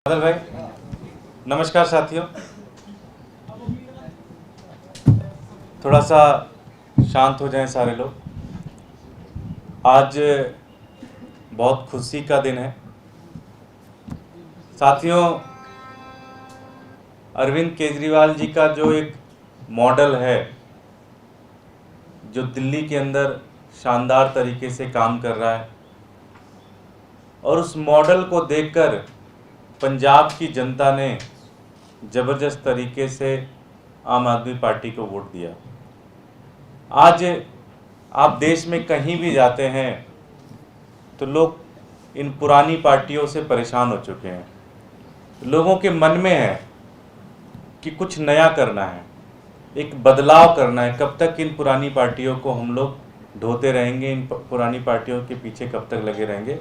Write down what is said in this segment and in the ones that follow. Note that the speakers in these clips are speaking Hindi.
बादल भाई, नमस्कार साथियों। थोड़ा सा शांत हो जाएं सारे लोग। आज बहुत खुशी का दिन है साथियों। अरविंद केजरीवाल जी का जो एक मॉडल है, जो दिल्ली के अंदर शानदार तरीके से काम कर रहा है, और उस मॉडल को देखकर पंजाब की जनता ने ज़बरदस्त तरीके से आम आदमी पार्टी को वोट दिया। आज आप देश में कहीं भी जाते हैं तो लोग इन पुरानी पार्टियों से परेशान हो चुके हैं। लोगों के मन में है कि कुछ नया करना है, एक बदलाव करना है। कब तक इन पुरानी पार्टियों को हम लोग ढोते रहेंगे, इन पुरानी पार्टियों के पीछे कब तक लगे रहेंगे।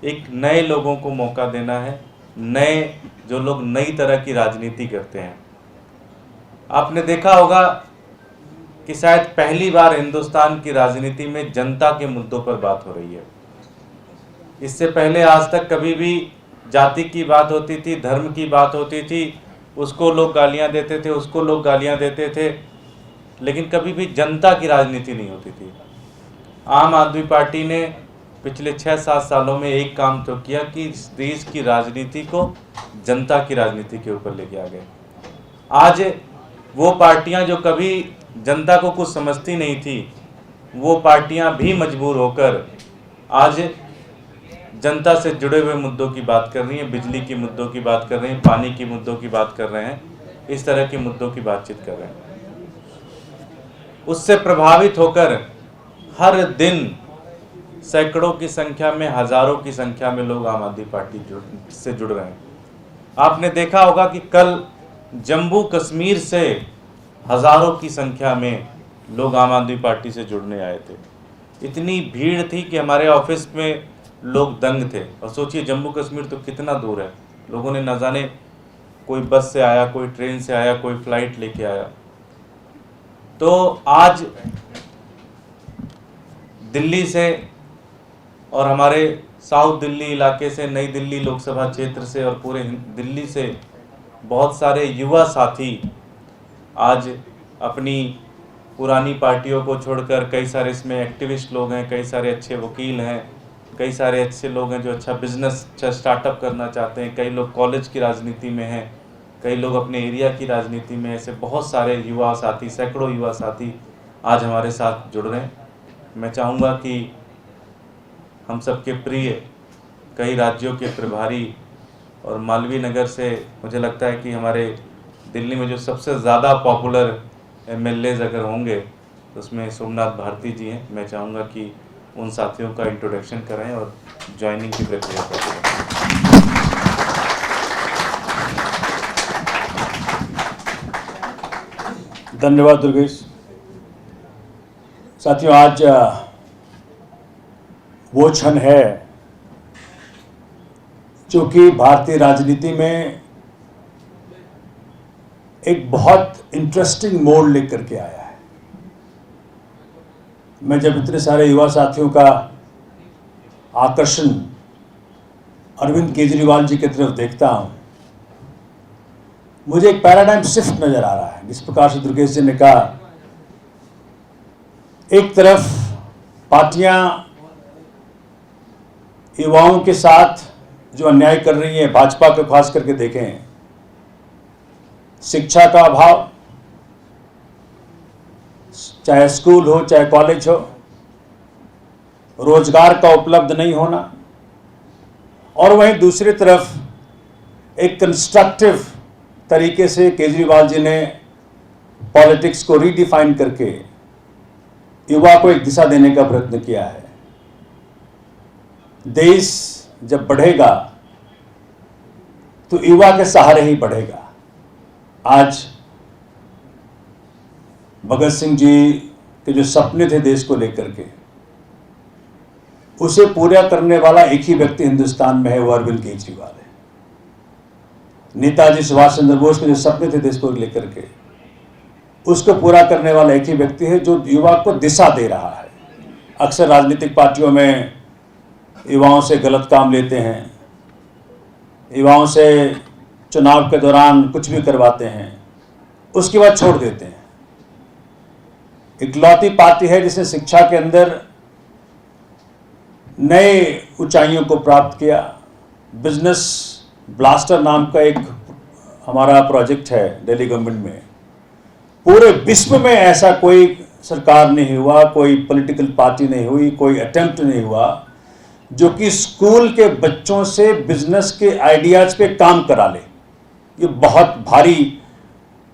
एक नए लोगों को मौका देना है, नए जो लोग नई तरह की राजनीति करते हैं। आपने देखा होगा कि शायद पहली बार हिंदुस्तान की राजनीति में जनता के मुद्दों पर बात हो रही है। इससे पहले आज तक कभी भी जाति की बात होती थी, धर्म की बात होती थी, उसको लोग गालियां देते थे, उसको लोग गालियां देते थे, लेकिन कभी भी जनता की राजनीति नहीं होती थी। आम आदमी पार्टी ने पिछले 6-7 सालों में एक काम तो किया कि इस देश की राजनीति को जनता की राजनीति के ऊपर लेके आ गए। आज वो पार्टियां जो कभी जनता को कुछ समझती नहीं थी, वो पार्टियां भी मजबूर होकर आज जनता से जुड़े हुए मुद्दों की बात कर रही हैं, बिजली के मुद्दों की बात कर रही हैं, पानी के मुद्दों की बात कर रहे हैं, इस तरह के मुद्दों की बातचीत कर रहे हैं। उससे प्रभावित होकर हर दिन सैकड़ों की संख्या में, हजारों की संख्या में लोग आम आदमी पार्टी से जुड़ रहे हैं। आपने देखा होगा कि कल जम्मू कश्मीर से हजारों की संख्या में लोग आम आदमी पार्टी से जुड़ने आए थे। इतनी भीड़ थी कि हमारे ऑफिस में लोग दंग थे। और सोचिए, जम्मू कश्मीर तो कितना दूर है। लोगों ने न जाने कोई बस से आया, कोई ट्रेन से आया, कोई फ्लाइट लेके आया। तो आज दिल्ली से और हमारे साउथ दिल्ली इलाके से, नई दिल्ली लोकसभा क्षेत्र से और पूरे दिल्ली से बहुत सारे युवा साथी आज अपनी पुरानी पार्टियों को छोड़कर, कई सारे इसमें एक्टिविस्ट लोग हैं, कई सारे अच्छे वकील हैं, कई सारे अच्छे लोग हैं जो अच्छा बिजनेस, अच्छा स्टार्टअप करना चाहते हैं। कई लोग कॉलेज की राजनीति में हैं, कई लोग अपने एरिया की राजनीति में। ऐसे बहुत सारे युवा साथी, सैकड़ों युवा साथी आज हमारे साथ जुड़ रहे हैं। मैं चाहूँगा कि हम सबके प्रिय कई राज्यों के प्रभारी और मालवीय नगर से, मुझे लगता है कि हमारे दिल्ली में जो सबसे ज़्यादा पॉपुलर एमएलएज अगर होंगे तो उसमें सोमनाथ भारती जी हैं। मैं चाहूँगा कि उन साथियों का इंट्रोडक्शन करें और ज्वाइनिंग की प्रक्रिया करें। धन्यवाद दुर्गेश। साथियों, आज वो क्षण है जो कि भारतीय राजनीति में एक बहुत इंटरेस्टिंग मोड़ लेकर के आया है। मैं जब इतने सारे युवा साथियों का आकर्षण अरविंद केजरीवाल जी की तरफ देखता हूं, मुझे एक पैराडाइम शिफ्ट नजर आ रहा है। जिस प्रकार से दुर्गेश जी ने कहा, एक तरफ पार्टियां युवाओं के साथ जो अन्याय कर रही है, भाजपा को खास करके देखें, शिक्षा का अभाव, चाहे स्कूल हो चाहे कॉलेज हो, रोजगार का उपलब्ध नहीं होना, और वहीं दूसरी तरफ एक कंस्ट्रक्टिव तरीके से केजरीवाल जी ने पॉलिटिक्स को रीडिफाइन करके युवा को एक दिशा देने का प्रयत्न किया है। देश जब बढ़ेगा तो युवा के सहारे ही बढ़ेगा। आज भगत सिंह जी के जो सपने थे देश को लेकर के, उसे पूरा करने वाला एक ही व्यक्ति हिंदुस्तान में है, वो अरविंद केजरीवाल है। नेताजी सुभाष चंद्र बोस के जो सपने थे देश को लेकर के, उसको पूरा करने वाला एक ही व्यक्ति है जो युवा को दिशा दे रहा है। अक्सर राजनीतिक पार्टियों में युवाओं से गलत काम लेते हैं, युवाओं से चुनाव के दौरान कुछ भी करवाते हैं, उसके बाद छोड़ देते हैं। इकलौती पार्टी है जिसने शिक्षा के अंदर नए ऊंचाइयों को प्राप्त किया। बिजनेस ब्लास्टर नाम का एक हमारा प्रोजेक्ट है दिल्ली गवर्नमेंट में। पूरे विश्व में ऐसा कोई सरकार नहीं हुआ, कोई पॉलिटिकल पार्टी नहीं हुई, कोई अटेम्प्ट नहीं हुआ जो कि स्कूल के बच्चों से बिजनेस के आइडियाज पे काम करा ले। ये बहुत भारी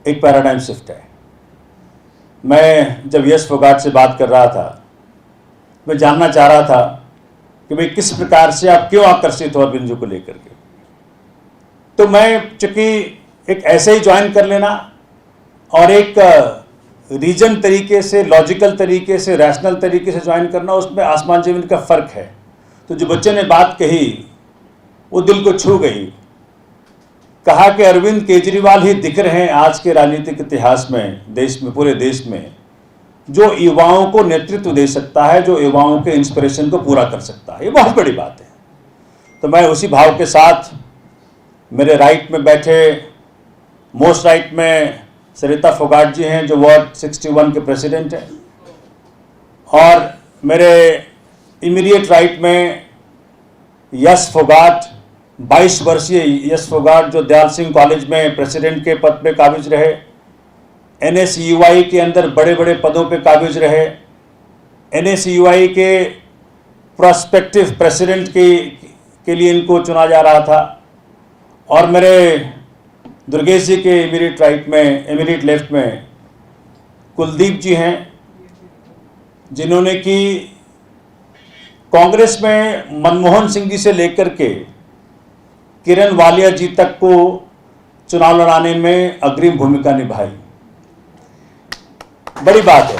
एक पैराडाइम शिफ्ट है। मैं जब यश फोगाट से बात कर रहा था, मैं जानना चाह रहा था कि भाई किस प्रकार से आप क्यों आकर्षित हो अरविंद जी को लेकर के। तो मैं चूंकि एक ऐसे ही ज्वाइन कर लेना और एक रीजन तरीके से, लॉजिकल तरीके से, रैशनल तरीके से ज्वाइन करना, उसमें आसमान जमीन का फर्क है। तो जो बच्चे ने बात कही वो दिल को छू गई। कहा कि अरविंद केजरीवाल ही दिख रहे हैं आज के राजनीतिक इतिहास में, देश में, पूरे देश में, जो युवाओं को नेतृत्व दे सकता है, जो युवाओं के इंस्पिरेशन को पूरा कर सकता है। ये बहुत बड़ी बात है। तो मैं उसी भाव के साथ, मेरे राइट में बैठे, मोस्ट राइट में सरिता फोगाट जी हैं जो वार्ड 61 के प्रेसिडेंट हैं, और मेरे इमीडिएट राइट में यश फोगाट, 22 वर्षीय यश फोगाट जो दयाल सिंह कॉलेज में प्रेसिडेंट के पद पे काबिज रहे, NSUI के अंदर बड़े बड़े पदों पे काबिज रहे, NSUI के प्रोस्पेक्टिव प्रेसिडेंट के लिए इनको चुना जा रहा था। और मेरे दुर्गेश जी के इमीडिएट राइट में, इमीडिएट लेफ्ट में कुलदीप जी हैं, जिन्होंने कि कांग्रेस में मनमोहन सिंह जी से लेकर के किरण वालिया जी तक को चुनाव लड़ाने में अग्रिम भूमिका निभाई। बड़ी बात है।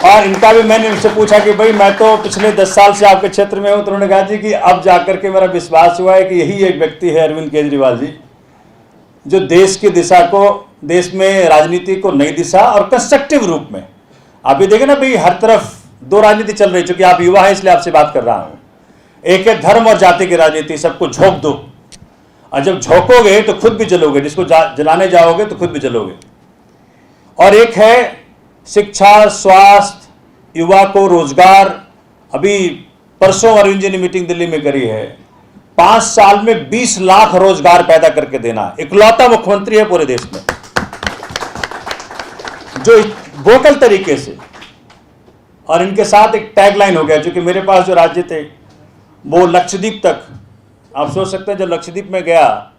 और इनका भी मैंने उनसे पूछा कि भाई मैं तो पिछले 10 साल से आपके क्षेत्र में हूं, तो उन्होंने कहा जी कि अब जाकर के मेरा विश्वास हुआ है कि यही एक व्यक्ति है अरविंद केजरीवाल जी, जो देश की दिशा को, देश में राजनीति को नई दिशा और कंस्ट्रक्टिव रूप में, आप ये देखें ना भाई, हर तरफ दो राजनीति चल रही। चूंकि आप युवा है इसलिए आपसे बात कर रहा हूं। एक है धर्म और जाति की राजनीति, सबको झोंक दो, और जब झोंकोगे तो खुद भी जलोगे, जिसको जलाने जाओगे तो खुद भी जलोगे। और एक है शिक्षा, स्वास्थ्य, युवा को रोजगार। अभी परसों अरविंद जी ने मीटिंग दिल्ली में करी है, 5 साल में 20 लाख रोजगार पैदा करके देना। इकलौता मुख्यमंत्री है पूरे देश में जो वोकल तरीके से। और इनके साथ एक टैगलाइन हो गया, क्योंकि मेरे पास जो राज्य थे वो लक्षद्वीप तक, आप सोच सकते हैं जब लक्षद्वीप में गया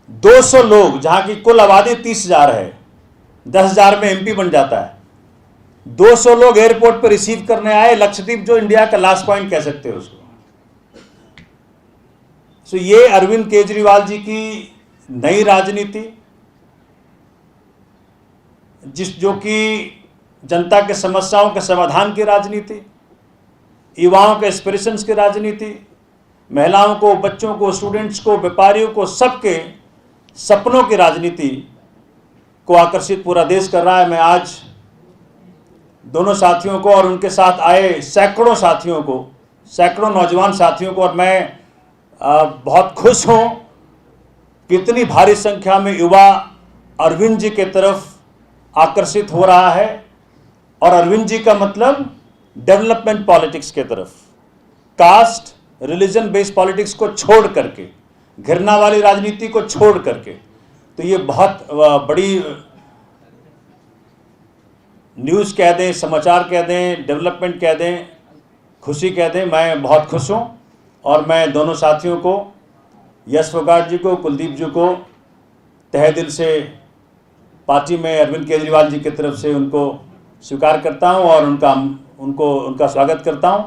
200 लोग, जहां की कुल आबादी 30,000 है, 10,000 में MP बन जाता है, 200 लोग एयरपोर्ट पर रिसीव करने आए। लक्षद्वीप जो इंडिया का लास्ट पॉइंट कह सकते हो उसको। सो ये अरविंद केजरीवाल जी की नई राजनीति, जो कि जनता के समस्याओं के समाधान की राजनीति, युवाओं के एस्पिरेशंस की राजनीति, महिलाओं को, बच्चों को, स्टूडेंट्स को, व्यापारियों को, सबके सपनों की राजनीति को आकर्षित पूरा देश कर रहा है। मैं आज दोनों साथियों को और उनके साथ आए सैकड़ों साथियों को, सैकड़ों नौजवान साथियों को, और मैं बहुत खुश हूं कि इतनी भारी संख्या में युवा अरविंद जी के तरफ आकर्षित हो रहा है। और अरविंद जी का मतलब डेवलपमेंट पॉलिटिक्स के तरफ, कास्ट रिलीजन बेस्ड पॉलिटिक्स को छोड़ करके, घृणा वाली राजनीति को छोड़ करके। तो ये बहुत बड़ी न्यूज़ कह दें, समाचार कह दें, डेवलपमेंट कह दें, खुशी कह दें, मैं बहुत खुश हूँ। और मैं दोनों साथियों को, यश फोगाट जी को, कुलदीप जी को तहे दिल से पार्टी में अरविंद केजरीवाल जी की तरफ से उनको स्वीकार करता हूं और उनका स्वागत करता हूं।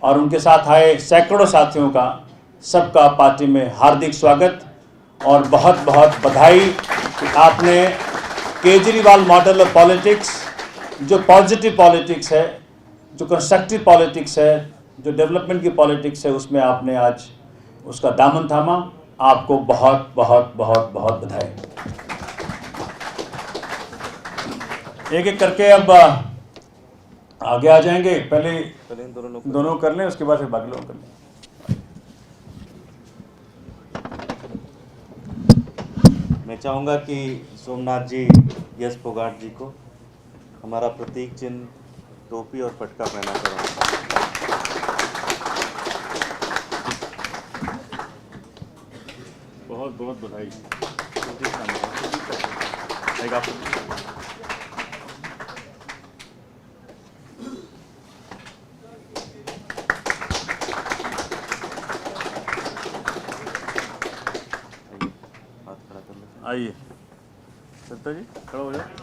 और उनके साथ आए सैकड़ों साथियों का, सबका पार्टी में हार्दिक स्वागत और बहुत बहुत बधाई कि आपने केजरीवाल मॉडल ऑफ पॉलिटिक्स, जो पॉजिटिव पॉलिटिक्स है, जो कंस्ट्रक्टिव पॉलिटिक्स है, जो डेवलपमेंट की पॉलिटिक्स है, उसमें आपने आज उसका दामन थामा। आपको बहुत बहुत बहुत बहुत बधाई। एक एक करके अब आगे आ जाएंगे। पहले दोनों कर लें, उसके बाद फिर बाकी लोग कर लें। चाहूँगा कि सोमनाथ जी यश फोगाट जी को हमारा प्रतीक चिन्ह टोपी और पटका पहना करें। बहुत बहुत बधाई। एक आप हाथ खड़ा कर लेते हैं। आइए सत्ता जी खड़ा हो जाओ।